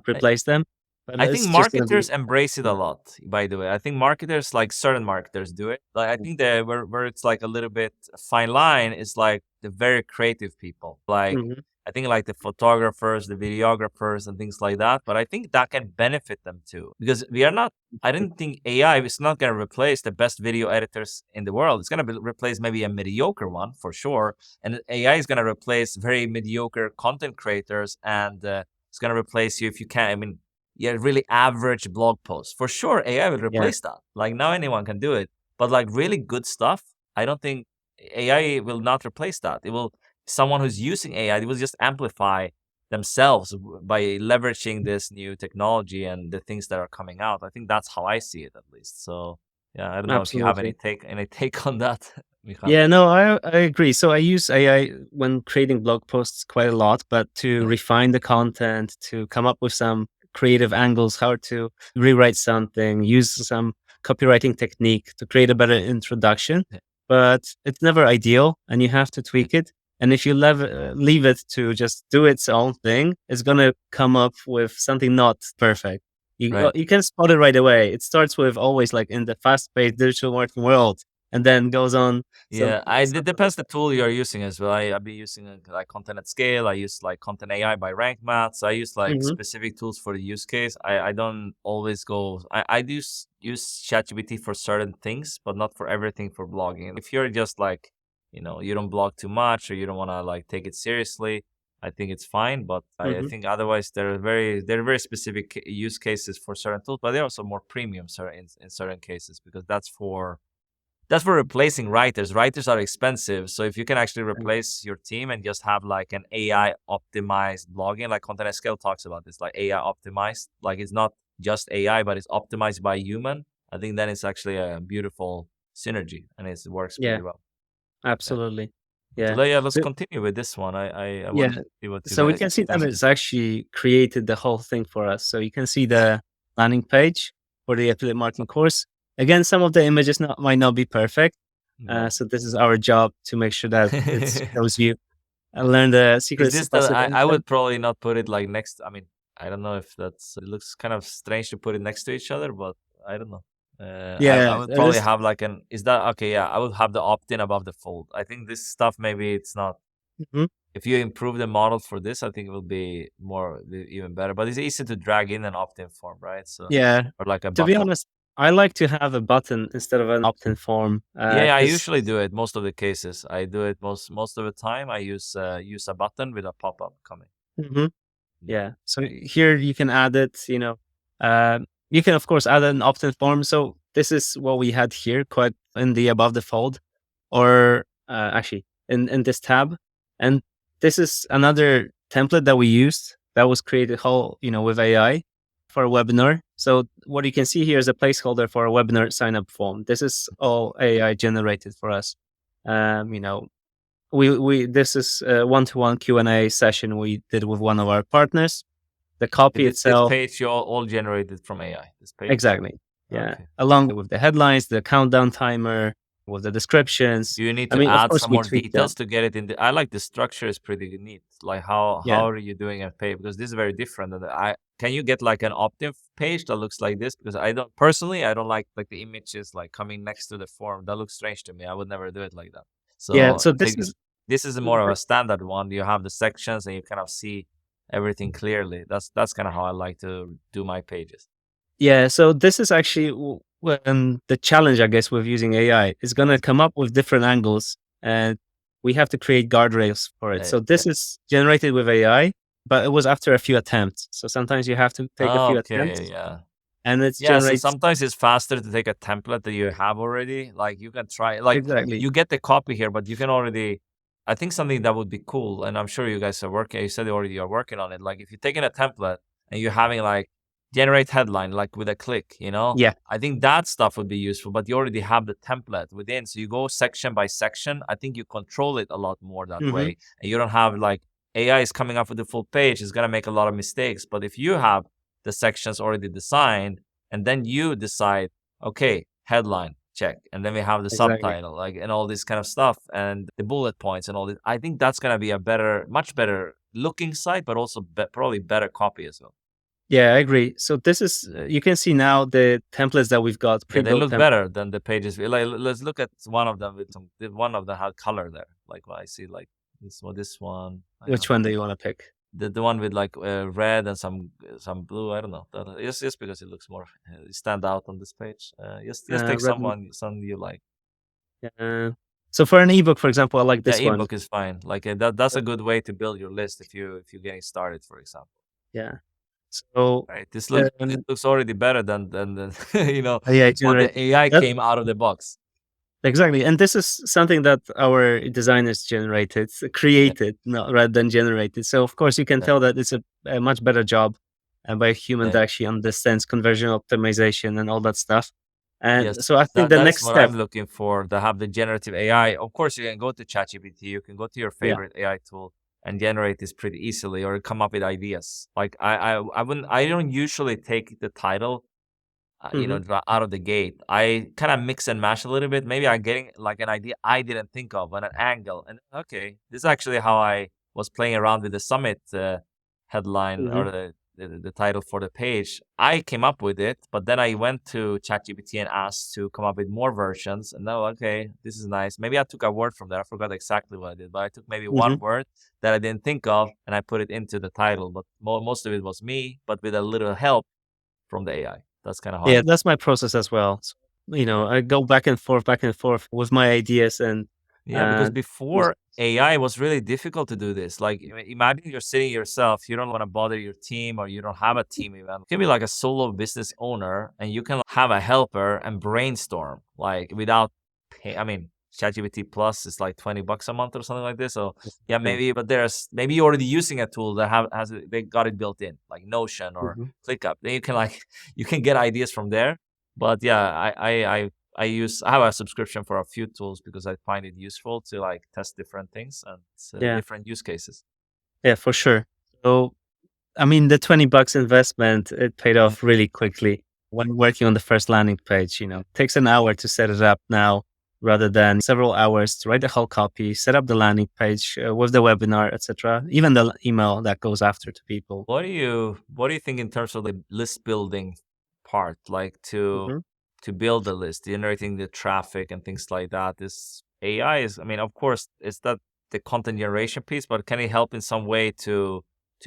replace them, but I think it's just gonna be. marketers embrace it a lot, by the way. I think marketers, like certain marketers do it. Like I think that where it's like a little bit fine line is like the very creative people. Like Mhm. I think like the photographers, the videographers and things like that. But I think that can benefit them too. Because we are not I didn't think AI is not gonna replace the best video editors in the world. It's gonna replace maybe a mediocre one for sure. And AI is gonna replace very mediocre content creators, and it's gonna replace you if you can't. I mean, yeah, really average blog posts. For sure, AI will Yeah, replace that. Like now anyone can do it. But like really good stuff, I don't think AI will not replace that. It will someone who's using AI, it will just amplify themselves by leveraging this new technology and the things that are coming out. I think that's how I see it at least. So yeah, I don't know if you have absolutely. any take on that, Michal. Yeah, no, I agree. So I use AI when creating blog posts quite a lot, but to Yeah. refine the content, to come up with some creative angles, how to rewrite something, use some copywriting technique to create a better introduction. Yeah. But it's never ideal, and you have to tweak it. And if you leave it to just do its own thing, it's gonna come up with something not perfect. Right. You can spot it right away. It starts with always like in the fast-paced digital marketing world, and then goes on Yeah, it something like depends the tool you're using as well. I've been using like content at scale. I use like content AI by rank math. So I use like mhm, specific tools for the use case. I don't always go. I do use ChatGPT for certain things, but not for everything for blogging. If you're just like, you don't blog too much or you don't want to like take it seriously, I think it's fine. But I mhm. think otherwise there are very specific use cases for certain tools, but they're also more premium in certain cases because that's for replacing writers. Writers are expensive. So if you can actually Right. replace your team and just have like an AI optimized blogging, like Content at Scale talks about this, like AI optimized, like it's not just AI, but it's optimized by human. I think then it's actually a beautiful synergy and it works Yeah, pretty well. Yeah. absolutely. So Yeah. yeah, let's So continue with this one. I yeah, want to see what you so we guys can see that think. it's actually created the whole thing for us. So you can see the landing page for the affiliate marketing course. Again, some of the images might not be perfect. Yeah. So this is our job to make sure that it shows you and learn the Is secrets to this the passive I income. would probably not put it like next. I mean, I don't know if it looks kind of strange to put it next to each other, but I don't know. I Yeah, would it probably is. have like is that okay? Yeah, I would have the opt-in above the fold. I think this stuff maybe it's not. Mhm. If you improve the model for this, I think it will be even better. But it's easy to drag in an opt-in form, right? So Yeah. or like a To be button. honest, I like to have a button instead of an opt-in form, Yeah, yeah, I 'cause usually do it most of the cases. I do it most of the time. I use a button with a pop-up coming. mhm. Yeah. Yeah. So here you can add it, you can of course add an opt-in form. So this is what we had here, quite in the above the fold. or actually in this tab. And this is another template that we used that was created with AI for a webinar. So what you can see here is a placeholder for a webinar sign up form. This is all AI generated for us. You know, we this is a one-to-one Q&A session we did with one of our partners. The copy This itself, page you all generated from AI. This page. exactly. Yeah. Okay. Along with the headlines, the countdown timer, with the descriptions. Do you need I to mean, of add course, some we more tweak that. details to get it in the? I like the structure is pretty neat. Like how Yeah. are you doing a page? Because this is very different. And can you get like an opt-in page that looks like this? Because I don't like the images like coming next to the form. That looks strange to me. I would never do it like that. Yeah. So So this is more of a standard one. You have the sections and you kind of see everything clearly. That's kind of how I like to do my pages. Yeah, so this is actually when the challenge, I guess, with using AI is going to come up with different angles, and we have to create guardrails for it. So this is generated with AI, but it was after a few attempts. So sometimes you have to take a few attempts, Yeah. and it Yeah, so generates sometimes it's faster to take a template that you have already. Like you can try, like exactly. you get the copy here, but you can already. I think something that would be cool, and I'm sure you guys are working. You said you already are working on it. Like if you're taking a template and you're having like generate headline, like with a click, Yeah. I think that stuff would be useful. But you already have the template within, so you go section by section. I think you control it a lot more that Hmm. way, and you don't have like AI is coming up with the full page. It's gonna make a lot of mistakes. But if you have the sections already designed and then you decide, okay, headline, check. And then we have the Exactly. subtitle, like, and all this kind of stuff and the bullet points and all this. I think that's going to be much better looking site, but also probably better copy as well. Yeah, I agree. So this is you can see now the templates that we've got Yeah, they pre-built look better than the pages. Like, let's look at one of them one of them had color there. Like what I see, like this one. Which one do you want to pick? The one with like red and some blue. I don't know. Just because it looks more stand out on this page. Just take Red. some you like. So for an ebook, for example, I like Yeah, this one. ebook is fine. Like that's a good way to build your list if you're getting started, for example. Yeah. So Right. This looks already better than AI what the generate AI that, came out of the box. exactly. And this is something that our designers Yeah, created, not rather than generated. So of course you can yeah, tell that it's a much better job by a human yeah. that actually understands conversion optimization and all that stuff. And Yes, so I think the that is next what step, I'm looking for. To have the generative AI. Of course, you can go to ChatGPT. You can go to your yeah. favorite AI tool and generate this pretty easily, or come up with ideas. Like I wouldn't. I don't usually take the title, Hmm. out of the gate. I kind of mix and mash a little bit. Maybe I'm getting like an idea I didn't think of, and an angle. And okay, this is actually how I was playing around with the summit headline Hmm. or the title for the page. I came up with it, but then I went to ChatGPT and asked to come up with more versions. And now, okay, this is nice. Maybe I took a word from there. I forgot exactly what I did, but I took maybe Hmm. one word that I didn't think of and I put it into the title. But most of it was me, but with a little help from the AI. That's kind of how Yeah, that's my process as well. So, I go back and forth with my ideas and Yeah, because uh, before AI was really difficult to do this. Like, imagine you're sitting yourself, you don't want to bother your team or you don't have a team even. You can be like a solo business owner and you can have a helper and brainstorm like without pay. I mean, ChatGPT Plus is like $20 a month or something like this. So yeah, yeah. maybe, but maybe you're already using a tool that they got it built in, like Notion or Mhm. ClickUp. Then you can you can get ideas from there. But yeah, I have a subscription for a few tools because I find it useful to like test different things and Yeah, different use cases. yeah, for sure. So, I mean, the $20 investment, it paid Yeah. off really quickly. When working on the first landing page, it takes an hour to set it up now rather than several hours to write the whole copy, set up the landing page with the webinar, etc. Even the email that goes after to people. What do you think in terms of the list building part, like Mhm. to build the list, generating the traffic and things like that? This AI is, I mean, of course, it's that the content generation piece, but can it help in some way to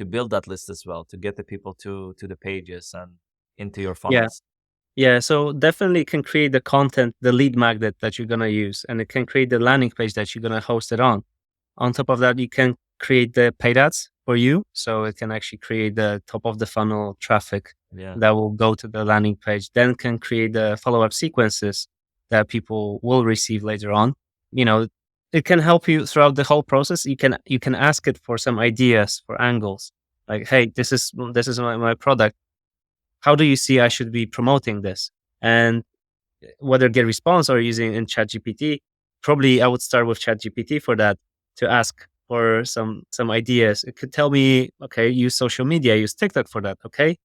build that list as well, to get the people to the pages and into your Yeah. funnels? Yeah, so definitely it can create the content, the lead magnet that you're gonna use, and it can create the landing page that you're gonna host it on. On top of that, you can create the paid ads for you, so it can actually create the top of the funnel traffic Yeah. that will go to the landing page. Then can create the follow up sequences that people will receive later on. you know, it can help you throughout the whole process. You can ask it for some ideas for angles. Like, hey, this is my product. How do you see I should be promoting this? And whether GetResponse or using in ChatGPT, probably I would start with ChatGPT for that, to ask for some ideas. It could tell me, okay, use social media, use TikTok for that. Okay,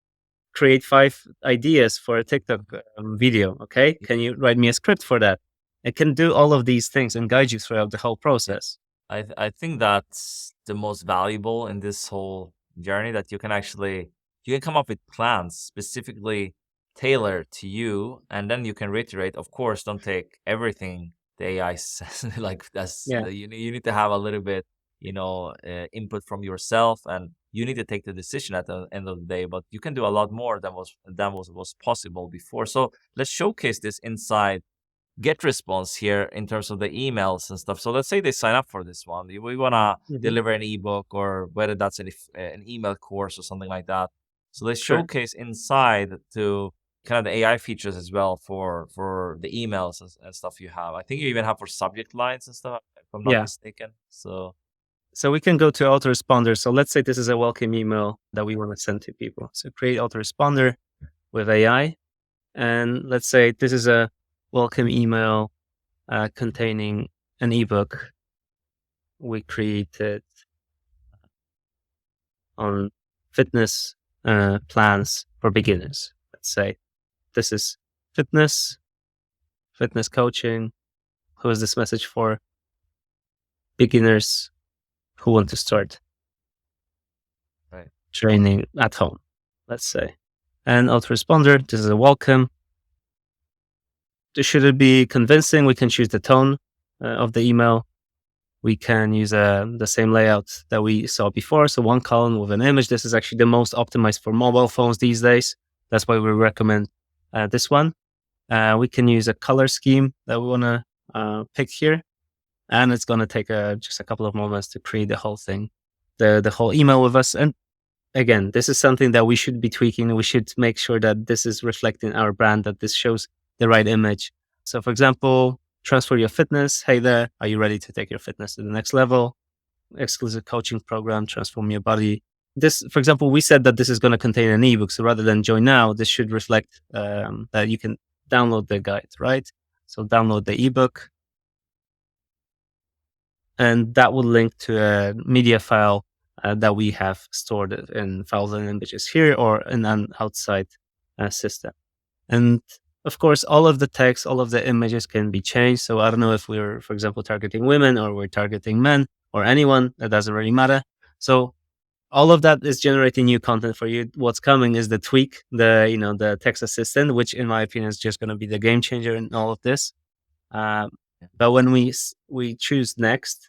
create 5 ideas for a TikTok video. Okay, can you write me a script for that? It can do all of these things and guide you throughout the whole Yeah. process. I think that's the most valuable in this whole journey, that you can come up with plans specifically tailored to you, and then you can reiterate. Of course, don't take everything the AI says. Like that's Yeah, you need to have a little bit, input from yourself, and you need to take the decision at the end of the day. But you can do a lot more than was possible before. So let's showcase this inside GetResponse here in terms of the emails and stuff. So let's say they sign up for this one. We want to hmm, deliver an ebook, or whether that's an email course or something like that. So let's sure. showcase inside to kind of the AI features as well for the emails and stuff you have. I think you even have for subject lines and stuff, if I'm not Yeah. mistaken. So So we can go to autoresponder. So let's say this is a welcome email that we want to send to people. So create autoresponder with AI. And let's say this is a welcome email containing an ebook we created on fitness plans for beginners. Let's say this is fitness, fitness coaching. Who is this message for? Beginners who want to start right. training at home, let's say. And autoresponder, this is a welcome. Should it be convincing? We can choose the tone of the email. We can use the same layout that we saw before. So one column with an image. This is actually the most optimized for mobile phones these days. That's why we recommend this one. We can use a color scheme that we want to pick here. And it's going to take just a couple of moments to create the whole thing, the whole email with us. And again, this is something that we should be tweaking. We should make sure that this is reflecting our brand, that this shows the right image. So, for example, transfer your fitness. Hey there, are you ready to take your fitness to the next level? Exclusive coaching program, transform your body. This, for example, we said that this is going to contain an ebook. So rather than join now, this should reflect that you can download the guide, right? So download the ebook, and that will link to a media file that we have stored in files and images here, or in an outside system. And of course, all of the text, all of the images can be changed. So I don't know if we're, for example, targeting women or we're targeting men or anyone. That doesn't really matter. So all of that is generating new content for you. What's coming is the tweak, the text assistant, which in my opinion is just going to be the game changer in all of this. Um, but when we choose next,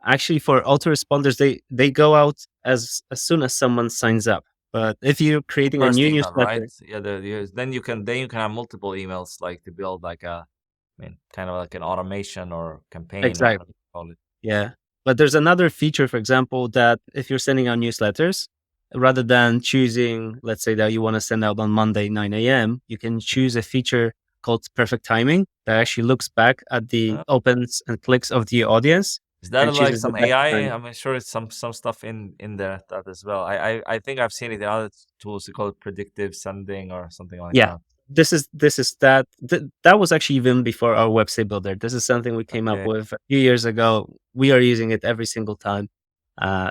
actually, for autoresponders, they go out as soon as someone signs up. But if you're creating a First new email, right? newsletter, Yeah. Then you can have multiple emails, like to build like kind of like an automation or campaign, or whatever exactly, you call it. yeah. But there's another feature, for example, that if you're sending out newsletters, rather than choosing, let's say that you want to send out on Monday 9 a.m., you can choose a feature called perfect timing that actually looks back at the opens and clicks of the audience Is that and like chooses the some best AI? time. I'm sure it's some stuff in there that as well. I think I've seen it in other tools. They call it predictive sending or something like Yeah, that. this is that that was actually even before our website builder. This is something we came up Okay, with a few years ago. We are using it every single time.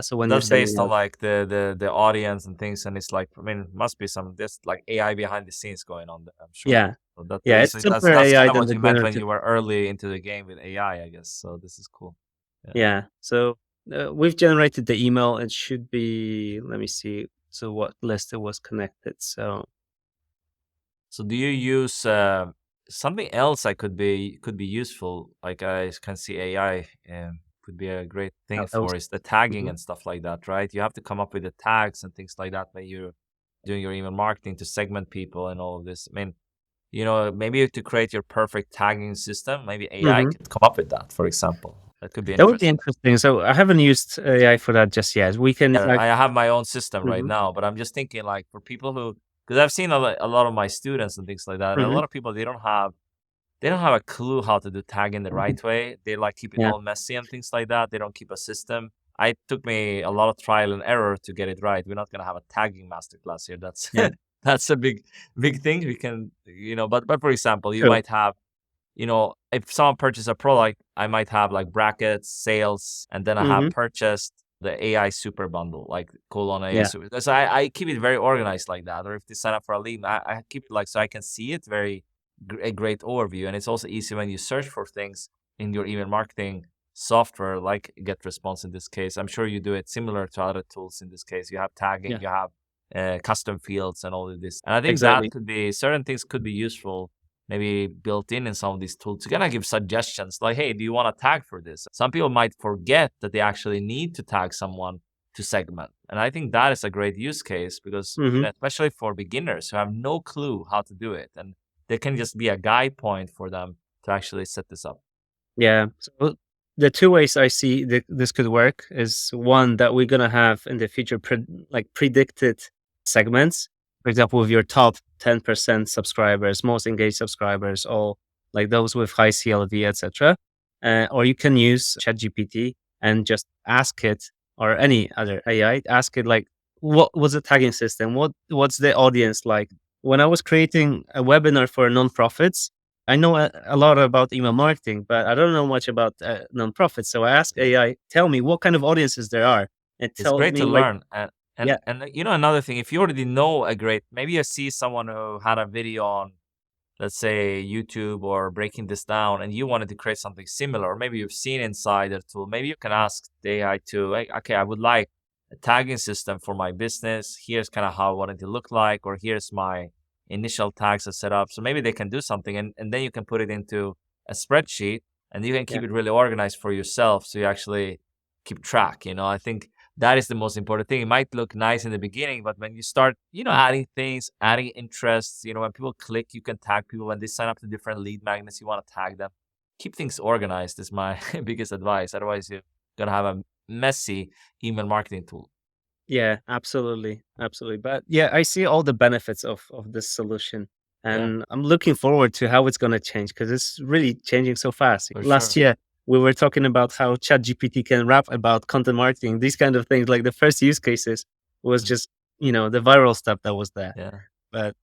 So when you're that's sending based on out, like the audience and things, and it's like, I mean, must be some this like AI behind the scenes going on there, I'm sure. yeah, So that yeah, so it's that's simpler that's kind AI of than what the you meant when generative. you were early into the game with AI, I guess. So this is cool. Yeah. Yeah, so we've generated the email. It should be. Let me see. So what list it was connected. So So do you use something else that could be useful? Like I can see AI could be a great thing that for was. is the tagging Mhm. and stuff like that, right? You have to come up with the tags and things like that when you're doing your email marketing to segment people and all of this. I mean, maybe to create your perfect tagging system, maybe AI Mhm. could come up with that, for example. That could be That would be interesting. interesting. So I haven't used AI for that just yet. We can Yeah, like. I have my own system right Mhm. now, but I'm just thinking like for people who, because I've seen a lot of my students and things like that, and a Mhm. lot of people they don't have they don't have a clue how to do tagging the Mhm. right way. They like keep it Yeah. all messy and things like that. They don't keep a system. I took me a lot of trial and error to get it right. We're not gonna have a tagging masterclass here. That's Yeah. that's a big thing. We can, but for example, you True. might have, if someone purchases a product, I might have like brackets, sales, and then I have Hmm. purchased the AI super bundle, like colon AI Yeah. super. So I keep it very organized like that. Or if they sign up for a lead, I keep it like so I can see it very a great overview. And it's also easy when you search for things in your email marketing software, like GetResponse in this case. I'm sure you do it similar to other tools in this case. You have tagging, Yeah. you have custom fields and all of this. And I think that Exactly. could be certain things could be useful maybe built in some of these tools to kind of give suggestions like, hey, do you want to tag for this? Some people might forget that they actually need to tag someone to segment. And I think that is a great use case because, Hmm. especially for beginners who have no clue how to do it. And there can just be a guide point for them to actually set this up. Yeah. So the two ways I see this could work is one that we're gonna have in the future, like predicted segments. For example, with your top 10% subscribers, most engaged subscribers, or like those with high CLV, etc. Or you can use ChatGPT and just ask it, or any other AI, ask it like, what was the tagging system? What's the audience like? When I was creating a webinar for nonprofits, I know a lot about email marketing, but I don't know much about nonprofits. So I asked AI, tell me what kind of audiences there are. It It's tells great to me like, learn. And yeah, another thing, if you already know a great, maybe you see someone who had a video on, let's say, YouTube or breaking this down, and you wanted to create something similar, or maybe you've seen inside the tool, maybe you can ask the AI to, like, okay, I would like a tagging system for my business. Here's kind of how I want it to look like, or here's my initial tags I set up. So maybe they can do something, and then you can put it into a spreadsheet, and you can yeah, keep it really organized for yourself, so you actually keep track. I think that is the most important thing. It might look nice in the beginning, but when you start, adding things, adding interests, when people click, you can tag people. When they sign up to different lead magnets, you want to tag them. Keep things organized is my biggest advice. Otherwise, you're gonna have a messy email marketing tool. yeah, absolutely, absolutely. But yeah, I see all the benefits of this solution, Yeah, and I'm looking forward to how it's going to change because it's really changing so fast. for Last sure. year, we were talking about how ChatGPT can rap about content marketing, these kind of things. Like the first use cases was Mm. just the viral stuff that was there, Yeah, but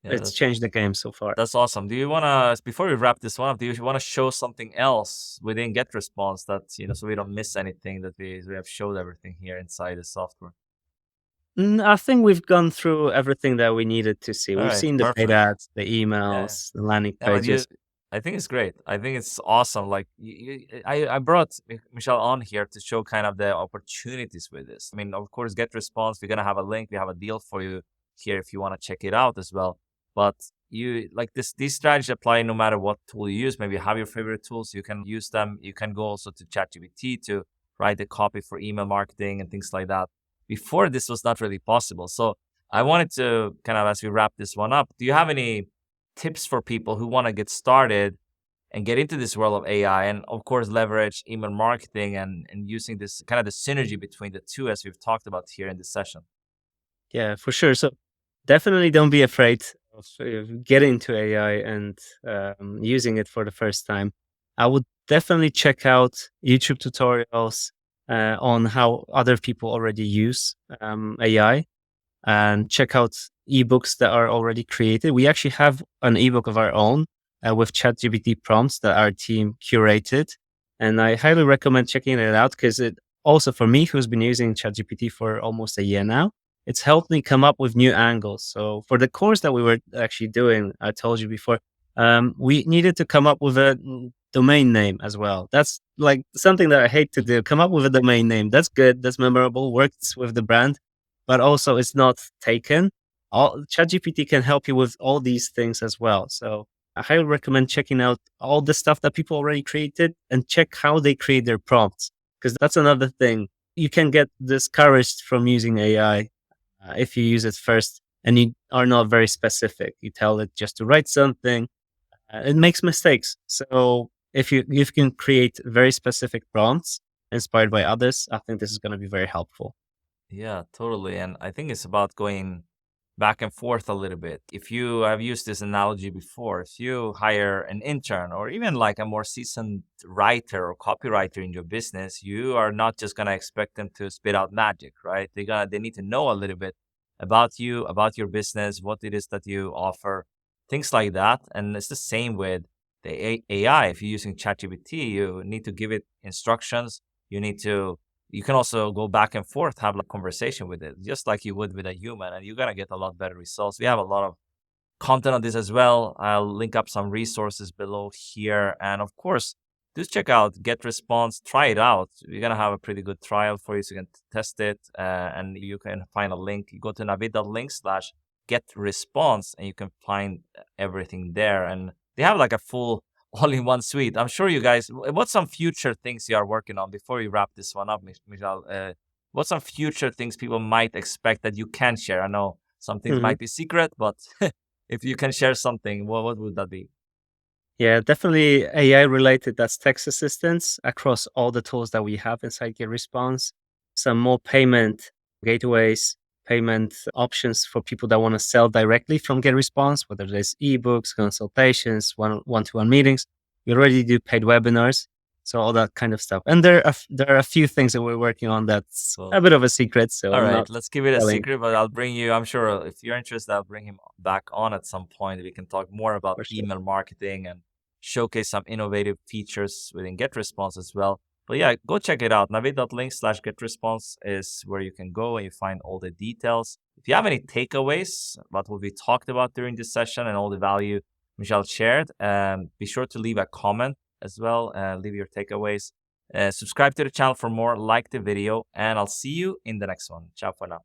yeah, it's changed the game so far. that's awesome. Do you wanna, before we wrap this one up, do you wanna show something else within GetResponse that, so we don't miss anything, that we have showed everything here inside the software? I think we've gone through everything that we needed to see. All We've right, seen the paid perfect. ads, the Yeah. emails, the landing Yeah, but pages. I think it's great. I think it's awesome. Like, I brought Michelle on here to show kind of the opportunities with this. I mean, of course, GetResponse, we're gonna have a link. We have a deal for you here if you want to check it out as well. But you like this, these strategies apply no matter what tool you use. Maybe you have your favorite tools, you can use them. You can go also to ChatGPT to write the copy for email marketing and things like that. Before, this was not really possible. So I wanted to kind of, as we wrap this one up, do you have any tips for people who want to get started and get into this world of AI, and of course leverage email marketing and using this kind of the synergy between the two, as we've talked about here in this session? Yeah, for sure. So definitely don't be afraid of getting into AI and using it for the first time. I would definitely check out YouTube tutorials on how other people already use AI, and check out ebooks that are already created. We actually have an ebook of our own with ChatGPT prompts that our team curated. And I highly recommend checking it out because it also, for me, who's been using ChatGPT for almost a year now, it's helped me come up with new angles. So for the course that we were actually doing, I told you before, we needed to come up with a domain name as well. That's like something that I hate to do. Come up with a domain name. That's good. That's memorable. Works with the brand, but also it's not taken. All ChatGPT can help you with all these things as well. So I highly recommend checking out all the stuff that people already created and check how they create their prompts. Because that's another thing. You can get discouraged from using AI if you use it first and you are not very specific. You tell it just to write something, it makes mistakes. So if you can create very specific prompts inspired by others, I think this is going to be very helpful. Yeah, totally. And I think it's about going back and forth a little bit. If you have used this analogy before, if you hire an intern or even like a more seasoned writer or copywriter in your business, you are not just gonna expect them to spit out magic, right? They need to know a little bit about you, about your business, what it is that you offer, things like that. And it's the same with the AI. If you're using ChatGPT, you need to give it instructions. You can also go back and forth, have a conversation with it, just like you would with a human, and you're gonna get a lot better results. We have a lot of content on this as well. I'll link up some resources below here. And of course, just check out GetResponse, try it out. We're gonna have a pretty good trial for you so you can test it. And you can find a link. You go to navid.link/GetResponse and you can find everything there. And they have like a full all-in-one suite. I'm sure you guys, what's some future things you are working on before we wrap this one up, Michal? What's some future things people might expect that you can share? I know some things Mhm. might be secret, but if you can share something, what would that be? Yeah, definitely AI related. That's text assistance across all the tools that we have inside GetResponse. Some more payment gateways, payment options for people that want to sell directly from GetResponse, whether there's ebooks, consultations, one-to-one meetings. We already do paid webinars, so all that kind of stuff. And there are a few things that we're working on that's Cool. a bit of a secret, so All I'm right, not let's keep it a telling secret, but I'll bring you, I'm sure if you're interested, I'll bring him back on at some point. We can talk more about for sure. email marketing and showcase some innovative features within GetResponse as well. But yeah, go check it out. Navid.link/GetResponse is where you can go and you find all the details. If you have any takeaways about what we talked about during this session and all the value Michal shared, be sure to leave a comment as well. Leave your takeaways. Subscribe to the channel for more, like the video, and I'll see you in the next one. Ciao for now.